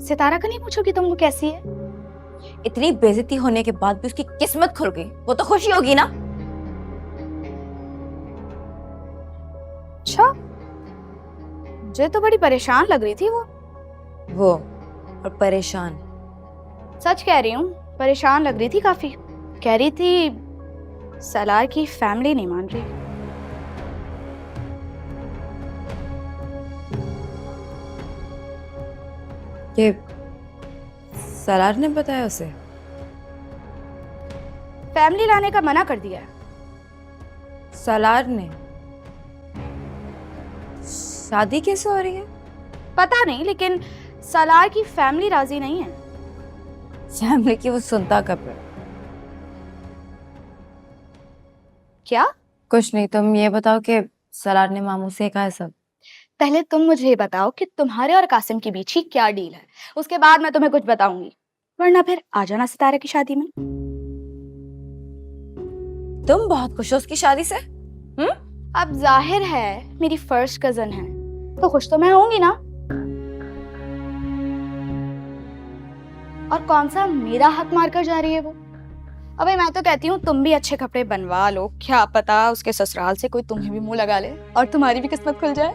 सितारा का नहीं पूछोगी तुम वो कैसी है? इतनी बेइज्जती होने के बाद भी उसकी किस्मत खुल गई, वो तो खुशी होगी ना। अच्छा, मुझे तो बड़ी परेशान लग रही थी वो और परेशान। सच कह रही हूँ, परेशान लग रही थी काफी। कह रही थी सलार की फैमिली नहीं मान रही। ये सलार ने बताया उसे? फैमिली लाने का मना कर दिया है। सलार ने? शादी कैसे हो रही है? पता नहीं, लेकिन सलार की फैमिली राजी नहीं है। फैमिली की वो सुनता कब है? क्या? कुछ नहीं, तुम ये बताओ कि सलार ने मामू से कहा है सब? पहले तुम मुझे ये बताओ कि तुम्हारे और कासिम के बीच ही क्या डील है, उसके बाद मैं तुम्हें कुछ बताऊंगी, वरना फिर आ जाना सितारा की शादी में। तुम बहुत खुश हो उसकी शादी से? अब जाहिर है मेरी फर्स्ट कजन है तो खुश तो मैं होंगी ना। और कौन सा मेरा हक मारकर जा रही है वो? अबे मैं तो कहती हूँ तुम भी अच्छे कपड़े बनवा लो, क्या पता उसके ससुराल से कोई तुम्हें भी मुंह लगा ले और तुम्हारी भी किस्मत खुल जाए।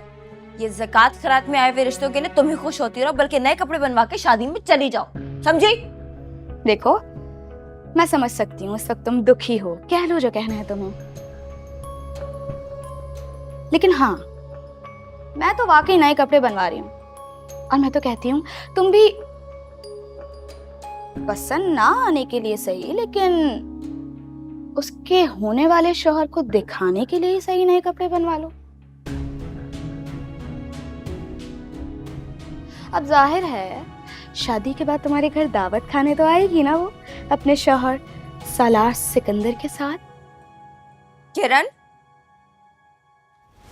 ये ज़कात खैरात में आए हुए रिश्तों के लिए तुम ही खुश होती रहो, बल्कि नए कपड़े बनवा के शादी में चली जाओ, समझी? देखो, मैं समझ सकती हूँ इस वक्त तुम दुखी हो, कह लो जो कहना है तुम्हें, लेकिन हाँ, मैं तो वाकई नए कपड़े बनवा रही हूँ। और मैं तो कहती हूँ तुम भी पसंद ना आने के लिए सही, लेकिन उसके होने वाले शौहर को दिखाने के लिए ही सही नए कपड़े बनवा लो। अब जाहिर है शादी के बाद तुम्हारे घर दावत खाने तो आएगी ना वो, अपने शौहर सालार सिकंदर के साथ। किरण,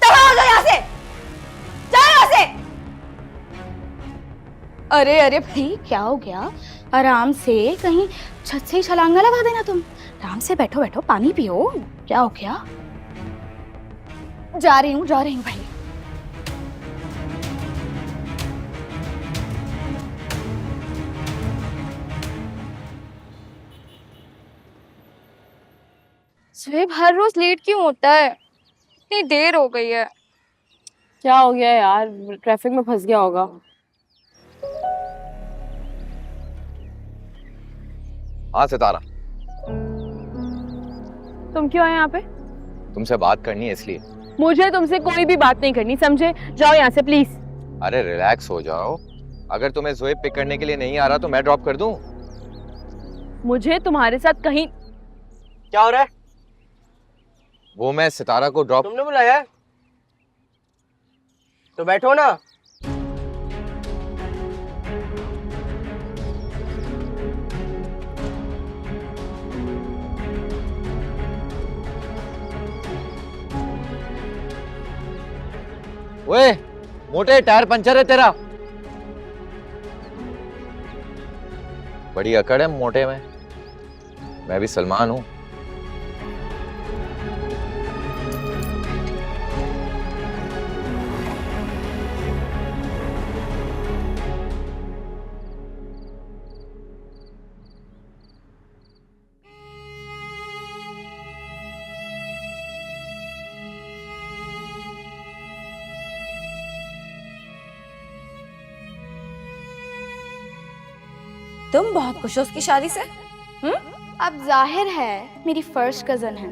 तबाह हो जाओ यहाँ से, जाओ यहाँ से। अरे अरे भाई, क्या हो गया? आराम से, कहीं छत से ही छलांगा लगा देना तुम। आराम से बैठो बैठो, पानी पियो, क्या हो गया? जा रही हूँ भाई। सुहेब हर रोज लेट क्यों होता है? इतनी देर हो गई है। क्या हो गया यार? ट्रैफिक में फंस गया होगा। हाँ सितारा, तुम क्यों आए यहाँ पे? तुमसे बात करनी है इसलिए। मुझे तुमसे कोई भी बात नहीं करनी, समझे? जाओ यहाँ से प्लीज। अरे रिलैक्स हो जाओ, अगर तुम्हें ज़ोएब पिक करने के लिए नहीं आ रहा तो मैं ड्रॉप कर दूं? मुझे तुम्हारे साथ कहीं... क्या हो रहा है? वो मैं सितारा को ड्रॉप... तुमने बुलाया है? तो बैठो ना। ओए मोटे, टायर पंचर है तेरा। बड़ी अकड़ है मोटे में, मैं भी सलमान हूं। तुम बहुत खुश हो उसकी शादी से? अब जाहिर है मेरी फर्स्ट कजन है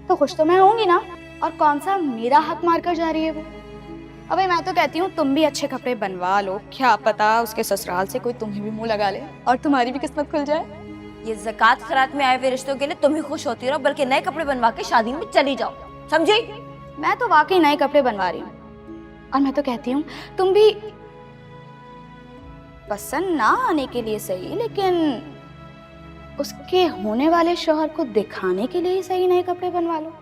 तो खुश तो मैं होंगी ना। और कौन सा मेरा हक मारकर जा रही है वो? अबे मैं तो कहती हूँ तुम भी अच्छे कपड़े बनवा लो, क्या पता उसके ससुराल से कोई तुम्हें भी मुंह लगा ले और तुम्हारी भी किस्मत खुल जाए। ये ज़कात खैरात में आए हुए रिश्तों के लिए तुम ही खुश होती रहो, बल्कि नए कपड़े बनवा के शादी में चली जाओ, समझी? मैं तो वाकई नए कपड़े बनवा रही हूँ। और मैं तो कहती हूँ तुम भी पसंद ना आने के लिए सही, लेकिन उसके होने वाले शौहर को दिखाने के लिए ही सही नए कपड़े बनवा लो।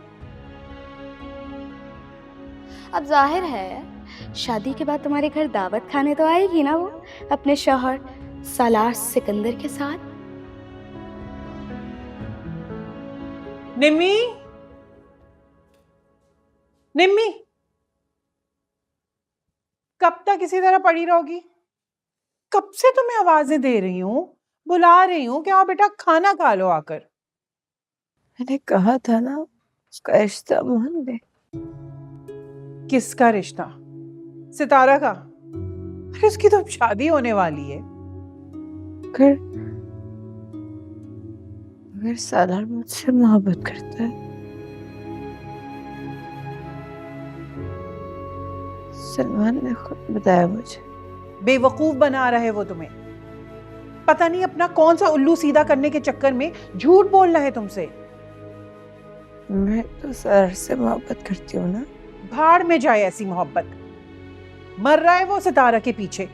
अब जाहिर है शादी के बाद तुम्हारे घर दावत खाने तो आएगी ना वो, अपने शौहर सालार सिकंदर के साथ। निम्मी, निम्मी, कब तक इसी तरह पड़ी रहोगी? कब से तुम्हें आवाजें दे रही हूँ, बुला रही हूँ कि आओ बेटा खाना खा लो आकर। मैंने कहा था ना उसका रिश्ता मान ले। किसका रिश्ता? सितारा का? अरे उसकी तो शादी होने वाली है। अगर अगर सालार मुझसे मोहब्बत करता है, सलमान ने खुद बताया मुझे। बेवकूफ बना रहा है वो तुम्हें। पता नहीं अपना कौन सा उल्लू सीधा करने के चक्कर में झूठ बोल रहा है तुमसे। मैं तो सर से मोहब्बत करती हूँ ना। भाड़ में जाए ऐसी मोहब्बत। मर रहा है वो सितारा के पीछे।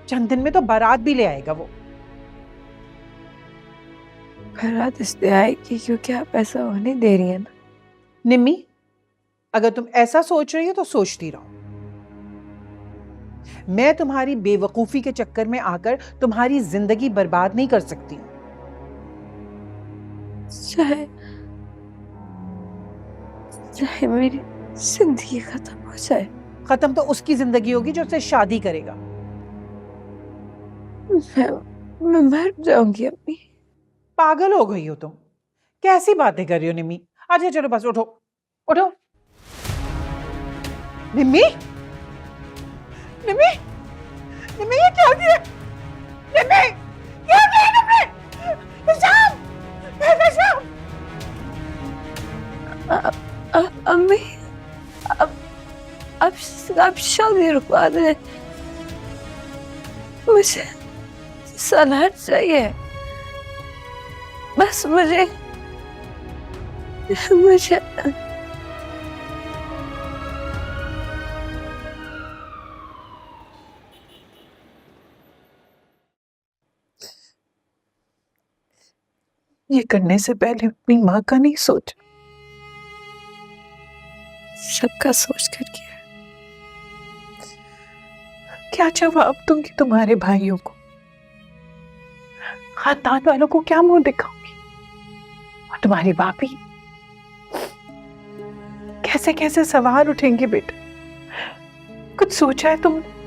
चंद दिन में तो बारात भी ले आएगा वो। बारात इसलिए आएगी क्योंकि आप ऐसा होने दे रही है ना। निम्मी, अगर तुम ऐसा सोच रही हो तो सोचती रहो। मैं तुम्हारी बेवकूफी के चक्कर में आकर तुम्हारी जिंदगी बर्बाद नहीं कर सकती। चाहे चाहे मेरी जिंदगी खत्म हो जाए। खत्म तो उसकी जिंदगी होगी जो उससे शादी करेगा। मैं मर जाऊंगी अम्मी। पागल हो गई हो तुम। कैसी बातें कर रही हो निम्मी? अच्छा चलो बस उठो उठो। निम्मी, निम्मी, निम्मी ये क्या किया? निम्मी, क्या किया तुमने? शाम, शाम। अम्मी अब शादी रुकवा दे। मुझे सलाह चाहिए। बस मुझे ये करने से पहले अपनी माँ का नहीं सोच। सबका सोच कर किया। क्या जवाब दूंगी तुम्हारे भाइयों को? खानदान वालों को क्या मुंह दिखाऊंगी? और तुम्हारी भाभी कैसे कैसे सवाल उठेंगे बेटा? कुछ सोचा है तुमने?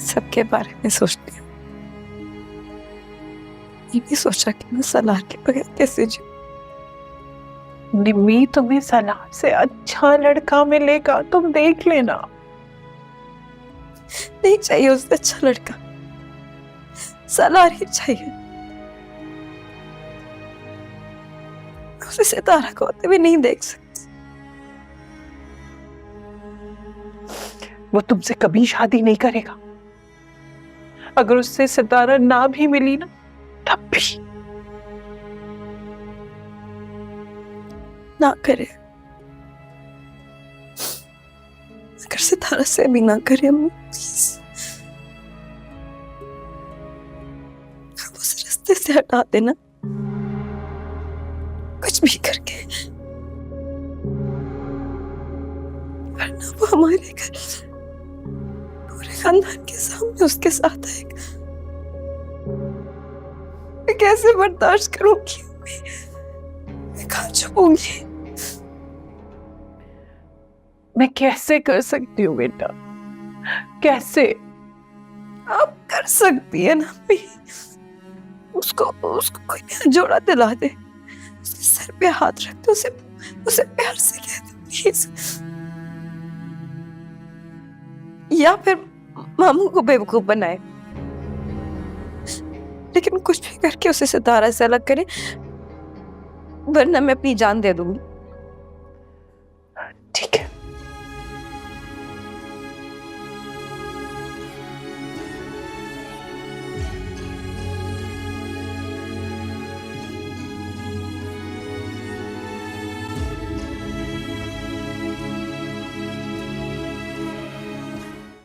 सबके बारे में सोचती हूँ। ये भी सोचा कि मैं सलाह के बगैर कैसे जीऊं। निम्मी, तुम्हें सलाह से अच्छा लड़का मिलेगा, तुम देख लेना। नहीं चाहिए उससे अच्छा लड़का, सलाह ही चाहिए। उसे सितारा को होते भी नहीं देख सकती। वो तुमसे कभी शादी नहीं करेगा। अगर उससे सितारा ना भी मिली ना, तब भी ना करे। अगर सितारा से भी ना करे अम्मी, प्लीज उस रास्ते से हटा देना, कुछ भी करके। वरना वो हमारे घर पूरे खानदान के सामने उसके साथ आएगा। मैं कैसे बर्दाश्त करूंगी अम्मी? मैं कहाँ छुपूंगी? मैं कैसे कर सकती हूँ बेटा? कैसे? आप कर सकती है ना अम्मी। उसको कोई नया जोड़ा दिला दे, उसके सर पे हाथ रख दो, उसे प्यार से कह दो प्लीज। या फिर मामू को बेवकूफ बनाए, लेकिन कुछ भी करके उसे सितारा से अलग करे, वरना मैं अपनी जान दे दूंगी।